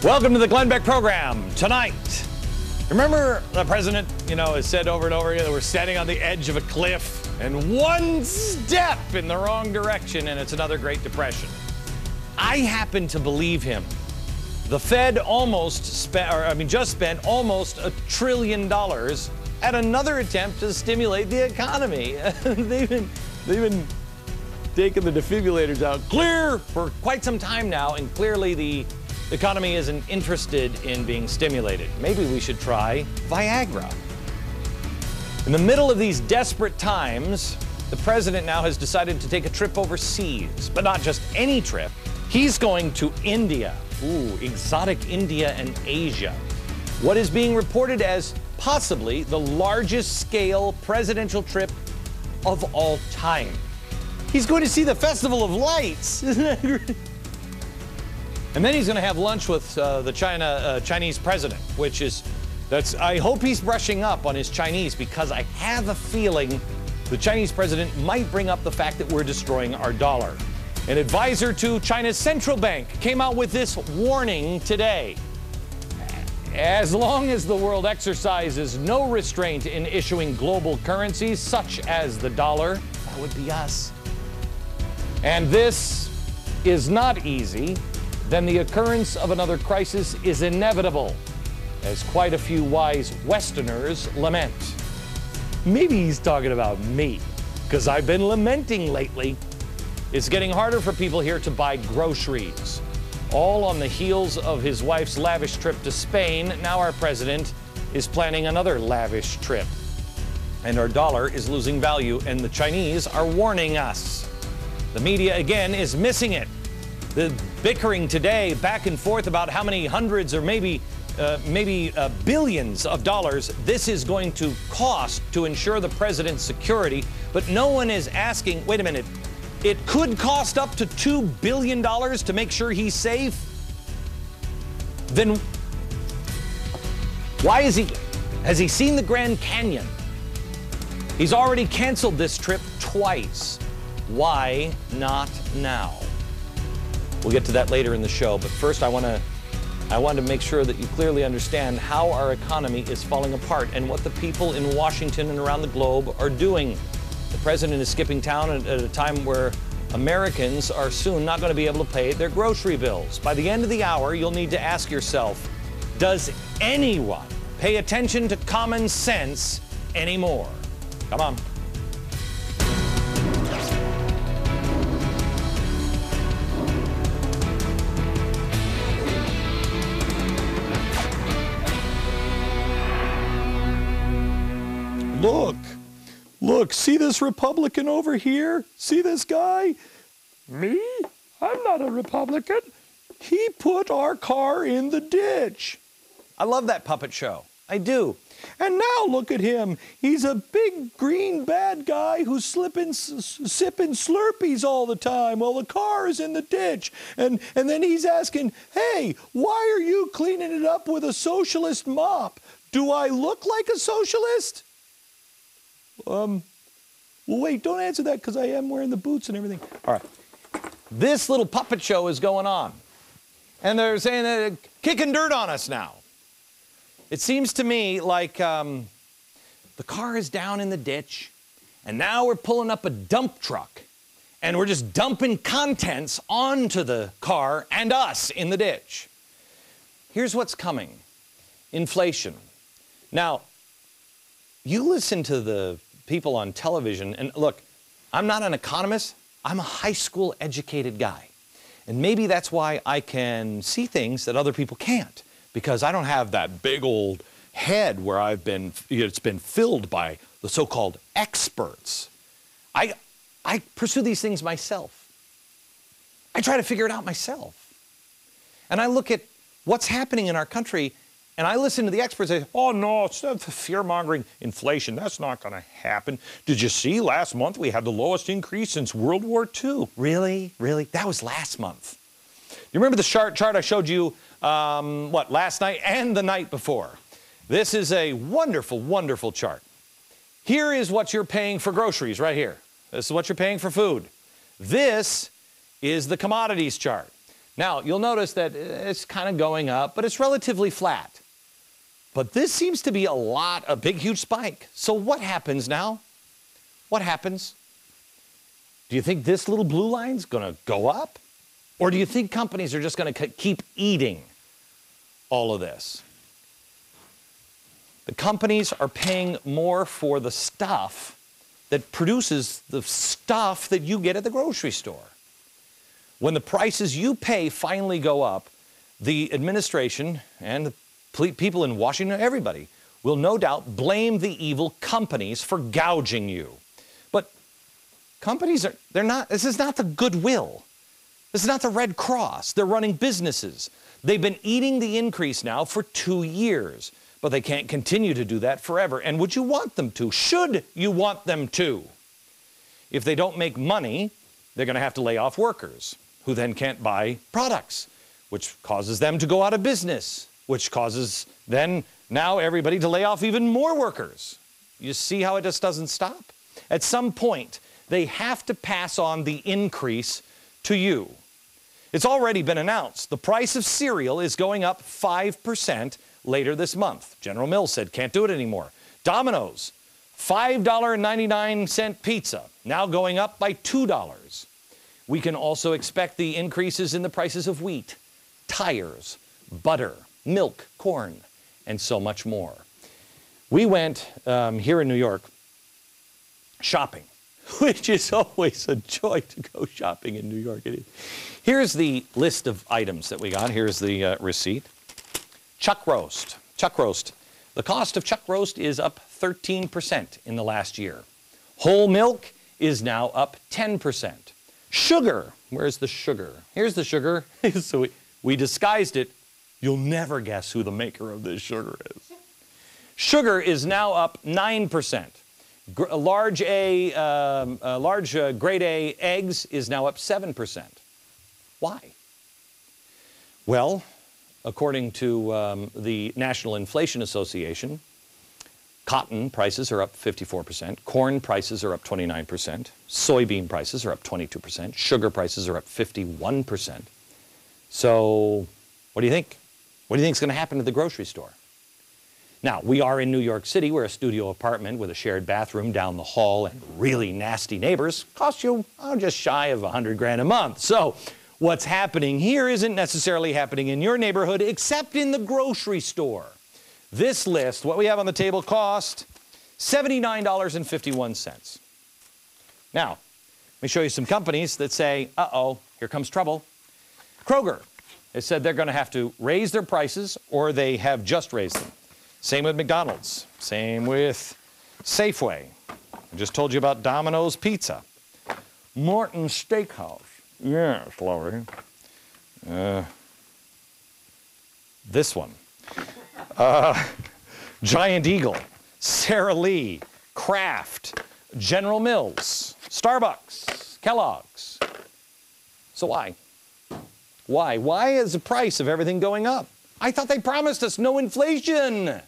Welcome to the Glenn Beck program. Tonight, remember the president, has said over and over again that we're standing on the edge of a cliff and one step in the wrong direction and it's another Great Depression. I happen to believe him. The Fed just spent almost $1 trillion at another attempt to stimulate the economy. They've been taking the defibrillators out clear for quite some time now, and clearly the economy isn't interested in being stimulated. Maybe we should try Viagra. In the middle of these desperate times, the president now has decided to take a trip overseas, but not just any trip. He's going to India. Ooh, exotic India and Asia. What is being reported as possibly the largest scale presidential trip of all time. He's going to see the Festival of Lights. Isn't that great? And then he's going to have lunch with the Chinese president, I hope he's brushing up on his Chinese, because I have a feeling the Chinese president might bring up the fact that we're destroying our dollar. An advisor to China's central bank came out with this warning today. As long as the world exercises no restraint in issuing global currencies, such as the dollar, that would be us. And this is not easy, then the occurrence of another crisis is inevitable, as quite a few wise Westerners lament. Maybe he's talking about me, because I've been lamenting lately. It's getting harder for people here to buy groceries. All on the heels of his wife's lavish trip to Spain, now our president is planning another lavish trip. And our dollar is losing value, and the Chinese are warning us. The media, again, is missing it. The bickering today back and forth about how many hundreds or maybe billions of dollars this is going to cost to ensure the president's security, but no one is asking, wait a minute, it could cost up to $2 billion to make sure he's safe? Then why has he seen the Grand Canyon? He's already canceled this trip twice. Why not now? We'll get to that later in the show, but first I want to make sure that you clearly understand how our economy is falling apart and what the people in Washington and around the globe are doing. The president is skipping town at a time where Americans are soon not going to be able to pay their grocery bills. By the end of the hour, you'll need to ask yourself, does anyone pay attention to common sense anymore? Come on. Look, see this Republican over here? See this guy? Me? I'm not a Republican. He put our car in the ditch. I love that puppet show. I do. And now look at him. He's a big green bad guy who's sipping Slurpees all the time while the car is in the ditch. And then he's asking, hey, why are you cleaning it up with a socialist mop? Do I look like a socialist? Well, wait, don't answer that, because I am wearing the boots and everything. All right. This little puppet show is going on. And they're saying they're kicking dirt on us now. It seems to me like the car is down in the ditch, and now we're pulling up a dump truck, and we're just dumping contents onto the car and us in the ditch. Here's what's coming. Inflation. Now, you listen to the people on television, and look, I'm not an economist, I'm a high school educated guy. And maybe that's why I can see things that other people can't, because I don't have that big old head where it's been filled by the so-called experts. I pursue these things myself. I try to figure it out myself. And I look at what's happening in our country, and I listen to the experts say, oh no, it's not fear-mongering inflation. That's not going to happen. Did you see last month we had the lowest increase since World War II? Really? Really? That was last month. You remember the chart I showed you, last night and the night before? This is a wonderful, wonderful chart. Here is what you're paying for groceries right here. This is what you're paying for food. This is the commodities chart. Now, you'll notice that it's kind of going up, but it's relatively flat. But this seems to be a big, huge spike. So what happens now? What happens? Do you think this little blue line's going to go up? Or do you think companies are just going to keep eating all of this? The companies are paying more for the stuff that produces the stuff that you get at the grocery store. When the prices you pay finally go up, the administration and the people in Washington, everybody, will no doubt blame the evil companies for gouging you. But companies this is not the goodwill. This is not the Red Cross. They're running businesses. They've been eating the increase now for 2 years, but they can't continue to do that forever. And would you want them to? Should you want them to? If they don't make money, they're going to have to lay off workers who then can't buy products, which causes them to go out of business, which causes then now everybody to lay off even more workers. You see how it just doesn't stop? At some point, they have to pass on the increase to you. It's already been announced. The price of cereal is going up 5% later this month. General Mills said can't do it anymore. Domino's, $5.99 pizza, now going up by $2. We can also expect the increases in the prices of wheat, tires, butter, milk, corn, and so much more. We went here in New York shopping, which is always a joy to go shopping in New York. Here's the list of items that we got. Here's the receipt. Chuck roast. Chuck roast. The cost of chuck roast is up 13% in the last year. Whole milk is now up 10%. Sugar. Where's the sugar? Here's the sugar. So we disguised it. You'll never guess who the maker of this sugar is. Sugar is now up 9%. Large grade A eggs is now up 7%. Why? Well, according to the National Inflation Association, cotton prices are up 54%, corn prices are up 29%, soybean prices are up 22%, sugar prices are up 51%. So what do you think? What do you think is going to happen to the grocery store? Now, we are in New York City, where a studio apartment with a shared bathroom down the hall and really nasty neighbors costs you just shy of $100,000 a month. So what's happening here isn't necessarily happening in your neighborhood, except in the grocery store. This list, what we have on the table, cost $79.51. Now, let me show you some companies that say, uh-oh, here comes trouble. Kroger has said they're going to have to raise their prices, or they have just raised them. Same with McDonald's. Same with Safeway. I just told you about Domino's Pizza. Morton's Steakhouse. Yes, Laurie. This one. Giant Eagle. Sara Lee. Kraft. General Mills. Starbucks. Kellogg's. So why? Why? Why is the price of everything going up? I thought they promised us no inflation.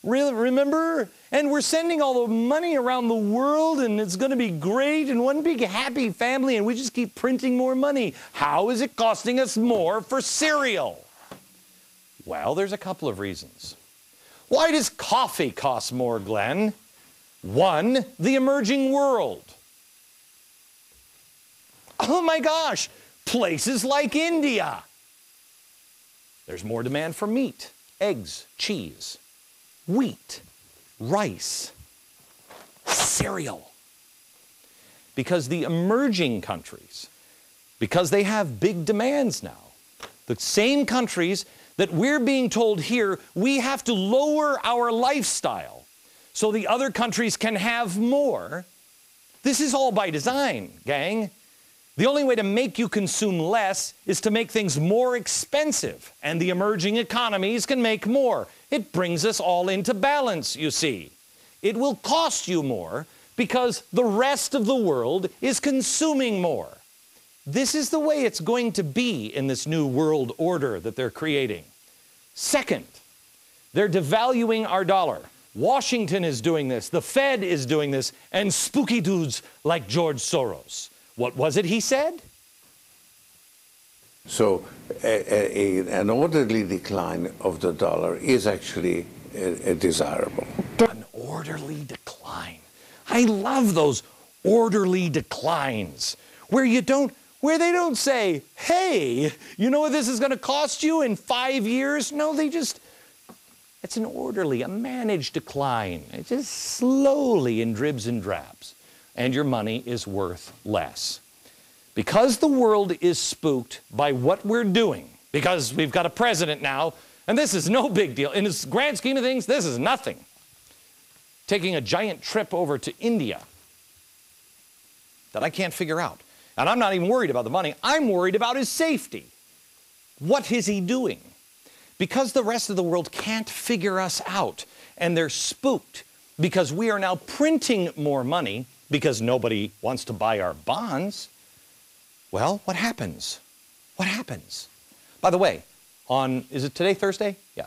Remember? And we're sending all the money around the world, and it's going to be great, and one big happy family, and we just keep printing more money. How is it costing us more for cereal? Well, there's a couple of reasons. Why does coffee cost more, Glenn? One, the emerging world. Oh my gosh, places like India. There's more demand for meat, eggs, cheese, wheat, rice, cereal. Because the emerging countries, because they have big demands now, the same countries that we're being told here we have to lower our lifestyle so the other countries can have more. This is all by design, gang. The only way to make you consume less is to make things more expensive, and the emerging economies can make more. It brings us all into balance, you see. It will cost you more because the rest of the world is consuming more. This is the way it's going to be in this new world order that they're creating. Second, they're devaluing our dollar. Washington is doing this, the Fed is doing this, and spooky dudes like George Soros. What was it he said? So an orderly decline of the dollar is actually desirable. An orderly decline. I love those orderly declines where they don't say, hey, you know what this is going to cost you in 5 years? No, it's an orderly, a managed decline. It's just slowly in dribs and drabs. And your money is worth less. Because the world is spooked by what we're doing, because we've got a president now, and this is no big deal. In the grand scheme of things, this is nothing. Taking a giant trip over to India that I can't figure out. And I'm not even worried about the money. I'm worried about his safety. What is he doing? Because the rest of the world can't figure us out, and they're spooked because we are now printing more money because nobody wants to buy our bonds. Well, what happens? What happens? By the way, is it today Thursday? Yeah.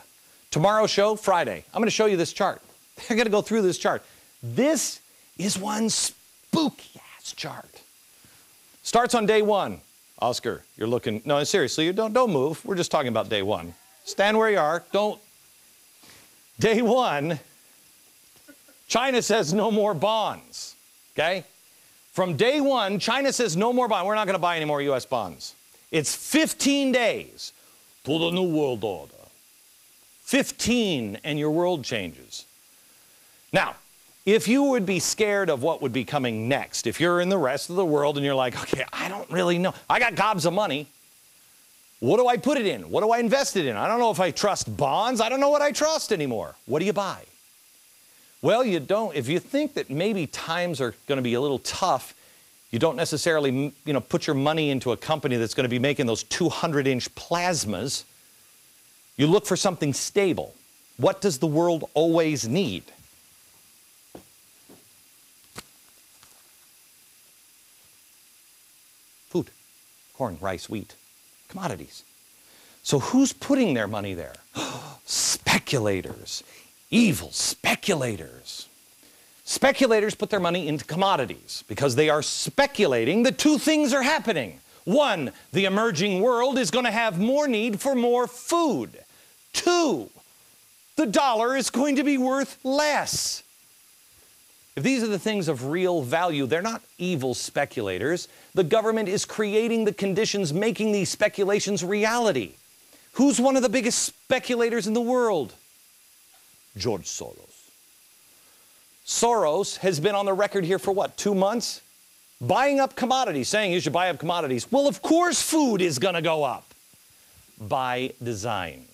Tomorrow's show, Friday. I'm going to show you this chart. I'm going to go through this chart. This is one spooky-ass chart. Starts on day one. Oscar, you're looking, no, seriously, you don't move. We're just talking about day one. Stand where you are. Don't. Day one, China says no more bonds. Okay? From day one, China says no more bonds. We're not going to buy any more U.S. bonds. It's 15 days to the New World Order. 15, and your world changes. Now, if you would be scared of what would be coming next, if you're in the rest of the world and you're like, okay, I don't really know. I got gobs of money. What do I put it in? What do I invest it in? I don't know if I trust bonds. I don't know what I trust anymore. What do you buy? Well, you don't. If you think that maybe times are going to be a little tough, you don't necessarily, put your money into a company that's going to be making those 200-inch plasmas. You look for something stable. What does the world always need? Food, corn, rice, wheat, commodities. So who's putting their money there? Speculators, evil speculators. Speculators put their money into commodities because they are speculating that two things are happening. One, the emerging world is going to have more need for more food. Two, the dollar is going to be worth less. If these are the things of real value, they're not evil speculators. The government is creating the conditions making these speculations reality. Who's one of the biggest speculators in the world? George Soros. Soros has been on the record here for what, 2 months? Buying up commodities, saying you should buy up commodities. Well, of course food is going to go up by design.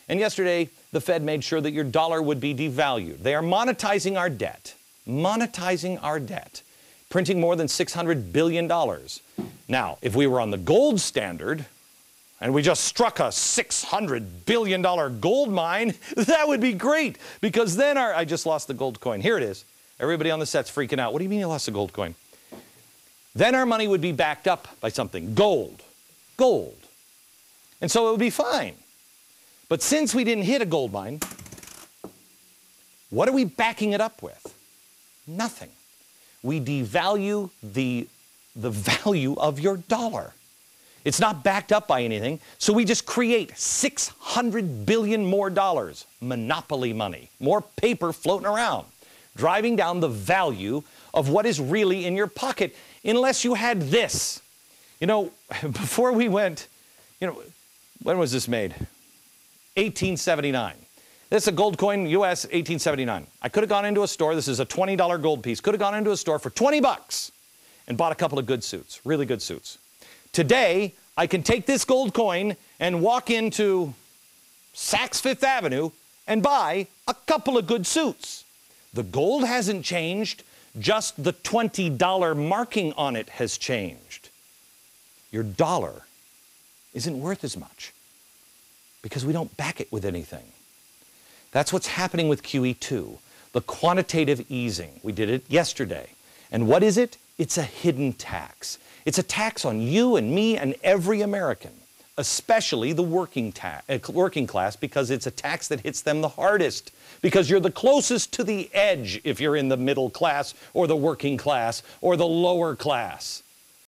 And yesterday, the Fed made sure that your dollar would be devalued. They are monetizing our debt. Monetizing our debt. Printing more than $600 billion. Now, if we were on the gold standard, and we just struck a $600 billion gold mine, that would be great, because then I just lost the gold coin. Here it is. Everybody on the set's freaking out. What do you mean you lost a gold coin? Then our money would be backed up by something. Gold. Gold. And so it would be fine. But since we didn't hit a gold mine, what are we backing it up with? Nothing. We devalue the value of your dollar. It's not backed up by anything, so we just create $600 billion more dollars, monopoly money, more paper floating around, driving down the value of what is really in your pocket, unless you had this. Before we went, when was this made? 1879. This is a gold coin, US, 1879. I could have gone into a store, this is a $20 gold piece, could have gone into a store for 20 bucks and bought a couple of good suits, really good suits. Today, I can take this gold coin and walk into Saks Fifth Avenue and buy a couple of good suits. The gold hasn't changed, just the $20 marking on it has changed. Your dollar isn't worth as much because we don't back it with anything. That's what's happening with QE2, the quantitative easing. We did it yesterday. And what is it? It's a hidden tax. It's a tax on you and me and every American, especially the working class, because it's a tax that hits them the hardest, because you're the closest to the edge if you're in the middle class or the working class or the lower class.